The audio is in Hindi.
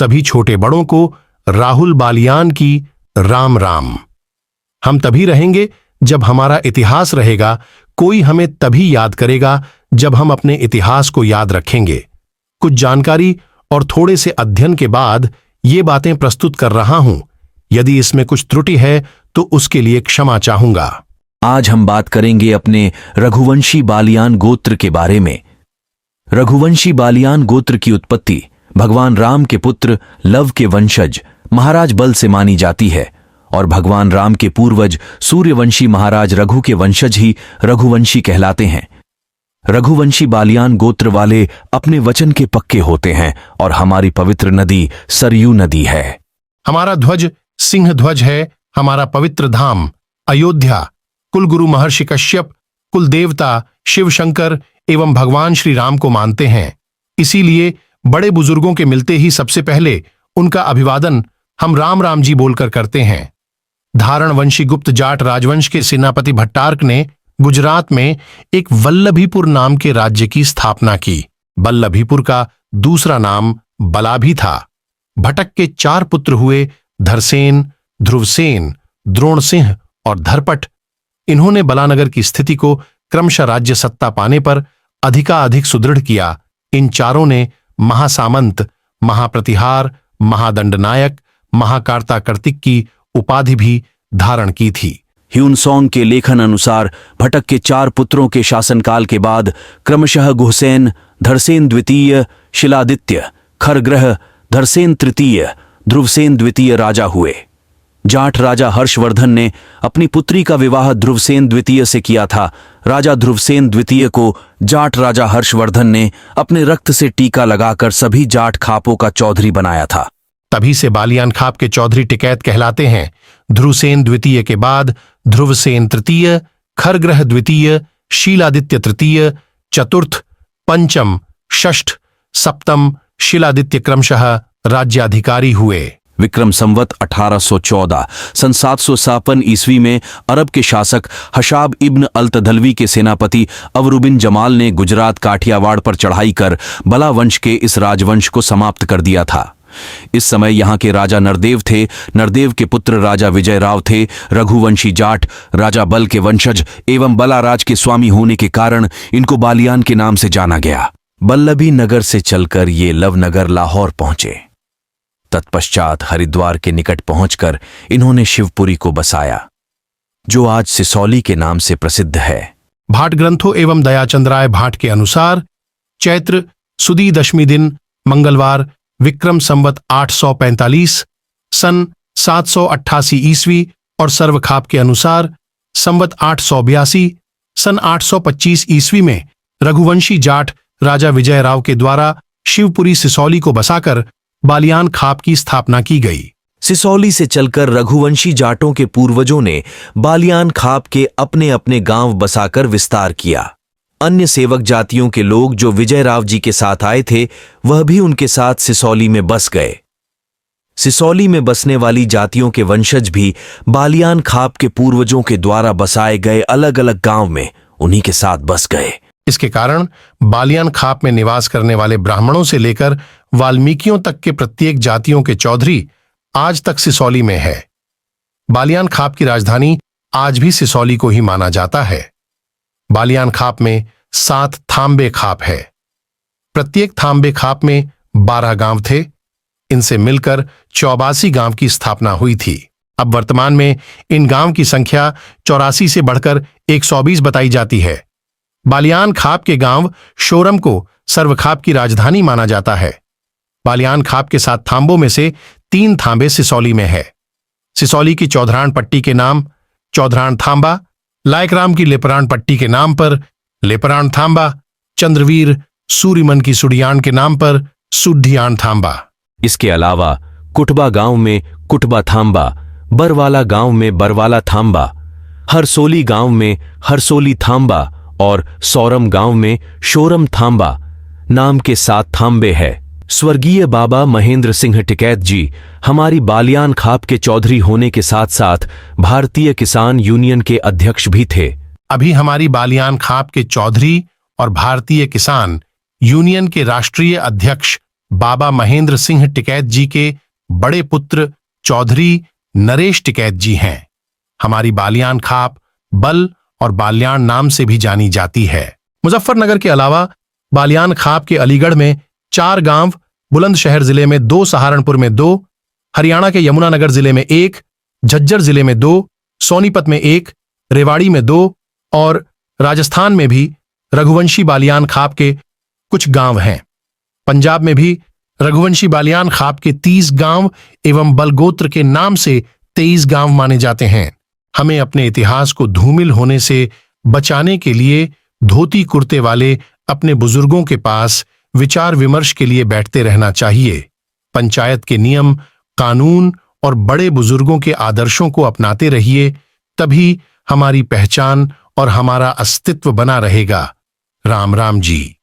सभी छोटे बड़ों को राहुल बालियान की राम राम। हम तभी रहेंगे जब हमारा इतिहास रहेगा, कोई हमें तभी याद करेगा जब हम अपने इतिहास को याद रखेंगे। कुछ जानकारी और थोड़े से अध्ययन के बाद ये बातें प्रस्तुत कर रहा हूं। यदि इसमें कुछ त्रुटि है तो उसके लिए क्षमा चाहूंगा। आज हम बात करेंगे अपने रघुवंशी बालियान गोत्र के बारे में। रघुवंशी बालियान गोत्र की उत्पत्ति भगवान राम के पुत्र लव के वंशज महाराज बल से मानी जाती है और भगवान राम के पूर्वज सूर्यवंशी महाराज रघु के वंशज ही रघुवंशी कहलाते हैं। रघुवंशी बालियान गोत्र वाले अपने वचन के पक्के होते हैं और हमारी पवित्र नदी सरयू नदी है। हमारा ध्वज सिंह ध्वज है। हमारा पवित्र धाम अयोध्या कुलगुरु महर्षि कश्यप कुल देवता शिव शंकर एवं भगवान श्री राम को मानते हैं। इसीलिए बड़े बुजुर्गों के मिलते ही सबसे पहले उनका अभिवादन हम राम राम जी बोलकर करते हैं। धारण वंशी गुप्त जाट राजवंश के सेनापति भट्टार्क ने गुजरात में एक वल्लभीपुर नाम के राज्य की स्थापना की। वल्लभीपुर का दूसरा नाम बला भी था। भटक के 4 पुत्र हुए, धरसेन, ध्रुवसेन, द्रोणसिंह और धरपट। इन्होंने बलानगर की स्थिति को क्रमशः राज्य सत्ता पाने पर अधिकाधिक सुदृढ़ किया। इन चारों ने महासामंत, महाप्रतिहार, महादंडनायक, महाकार्ता कार्तिक की उपाधि भी धारण की थी। ह्यूनसोंग के लेखन अनुसार भटक के 4 पुत्रों के शासनकाल के बाद क्रमशः गुहसेन, धरसेन द्वितीय, शिलादित्य, खरग्रह, धरसेन तृतीय, ध्रुवसेन द्वितीय राजा हुए। जाट राजा हर्षवर्धन ने अपनी पुत्री का विवाह ध्रुवसेन द्वितीय से किया था। राजा ध्रुवसेन द्वितीय को जाट राजा हर्षवर्धन ने अपने रक्त से टीका लगाकर सभी जाट खापों का चौधरी बनाया था। तभी से बालियान खाप के चौधरी टिकैत कहलाते हैं। ध्रुवसेन द्वितीय के बाद ध्रुवसेन तृतीय, खरग्रह द्वितीय, शीलादित्य तृतीय, चतुर्थ, पंचम, षष्ठ, सप्तम शिलादित्य क्रमशः राज्याधिकारी हुए। विक्रम संवत 1814 सन 757 ईस्वी में अरब के शासक हशाब इब्न अल-तदलवी के सेनापति अवरुबिन जमाल ने गुजरात काठियावाड़ पर चढ़ाई कर बला वंश के इस राजवंश को समाप्त कर दिया था। इस समय यहाँ के राजा नरदेव थे। नरदेव के पुत्र राजा विजयराव थे। रघुवंशी जाट राजा बल के वंशज एवं बलाराज के स्वामी होने के कारण इनको बालियान के नाम से जाना गया। बल्लभी नगर से चलकर ये लवनगर लाहौर पहुंचे। तत्पश्चात हरिद्वार के निकट पहुंचकर इन्होंने शिवपुरी को बसाया, जो आज सिसौली के नाम से प्रसिद्ध है। भाट ग्रंथों एवं दयाचंद्राय भाट के अनुसार चैत्र सुदी दशमी दिन मंगलवार विक्रम संवत 845 सन 788 ईस्वी और सर्वखाप के अनुसार संवत 882 सन 825 ईस्वी में रघुवंशी जाट राजा विजयराव के द्वारा शिवपुरी सिसौली को बसाकर बालियान खाप की स्थापना की गई। सिसौली से चलकर रघुवंशी जाटों के पूर्वजों ने बालियान खाप के अपने अपने गांव बसाकर विस्तार किया। अन्य सेवक जातियों के लोग जो विजयराव जी के साथ आए थे वह भी उनके साथ सिसौली में बस गए। सिसौली में बसने वाली जातियों के वंशज भी बालियान खाप के पूर्वजों के द्वारा बसाए गए अलग अलग गांव में उन्हीं के साथ बस गए। इसके कारण बालियान खाप में निवास करने वाले ब्राह्मणों से लेकर वाल्मीकियों तक के प्रत्येक जातियों के चौधरी आज तक सिसौली में है। बालियान खाप की राजधानी आज भी सिसौली को ही माना जाता है। बालियान खाप में 7 थांबे खाप है। प्रत्येक थांबे खाप में 12 गांव थे। इनसे मिलकर 84 गांव की स्थापना हुई थी। अब वर्तमान में इन गांव की संख्या 84 से बढ़कर 120 बताई जाती है। बालियान खाप के गांव शोरम को सर्वखाप की राजधानी माना जाता है। बालियान खाप के 7 थांबों में से 3 थांबे सिसौली में है। सिसौली की चौधरान पट्टी के नाम चौधरान थांबा, लायकराम की लेपरान पट्टी के नाम पर लेपरान थांबा, चंद्रवीर सूरीमन की सुडियान के नाम पर सुडियान थांबा। इसके अलावा कुटबा गांव में कुटबा थांबा, बरवाला गांव में बरवाला थांबा, हरसोली गांव में हरसोली थांबा और सौरम गांव में शोरम थांबा नाम के 7 थांबे है। स्वर्गीय बाबा महेंद्र सिंह टिकैत जी हमारी बालियान खाप के चौधरी होने के साथ साथ भारतीय किसान यूनियन के अध्यक्ष भी थे। अभी हमारी बालियान खाप के चौधरी और भारतीय किसान यूनियन के राष्ट्रीय अध्यक्ष बाबा महेंद्र सिंह टिकैत जी के बड़े पुत्र चौधरी नरेश टिकैत जी हैं। हमारी बालियान खाप बल और बाल्याण नाम से भी जानी जाती है। मुजफ्फरनगर के अलावा बालियान खाप के अलीगढ़ में 4 गांव, बुलंदशहर जिले में 2, सहारनपुर में 2, हरियाणा के यमुनानगर जिले में 1, झज्जर जिले में 2, सोनीपत में 1, रेवाड़ी में 2 और राजस्थान में भी रघुवंशी बालियान खाप के कुछ गांव हैं। पंजाब में भी रघुवंशी बालियान खाप के 30 गांव एवं बलगोत्र के नाम से 23 गांव माने जाते हैं। हमें अपने इतिहास को धूमिल होने से बचाने के लिए धोती कुर्ते वाले अपने बुजुर्गों के पास विचार विमर्श के लिए बैठते रहना चाहिए। पंचायत के नियम, कानून और बड़े बुजुर्गों के आदर्शों को अपनाते रहिए, तभी हमारी पहचान और हमारा अस्तित्व बना रहेगा। राम राम जी।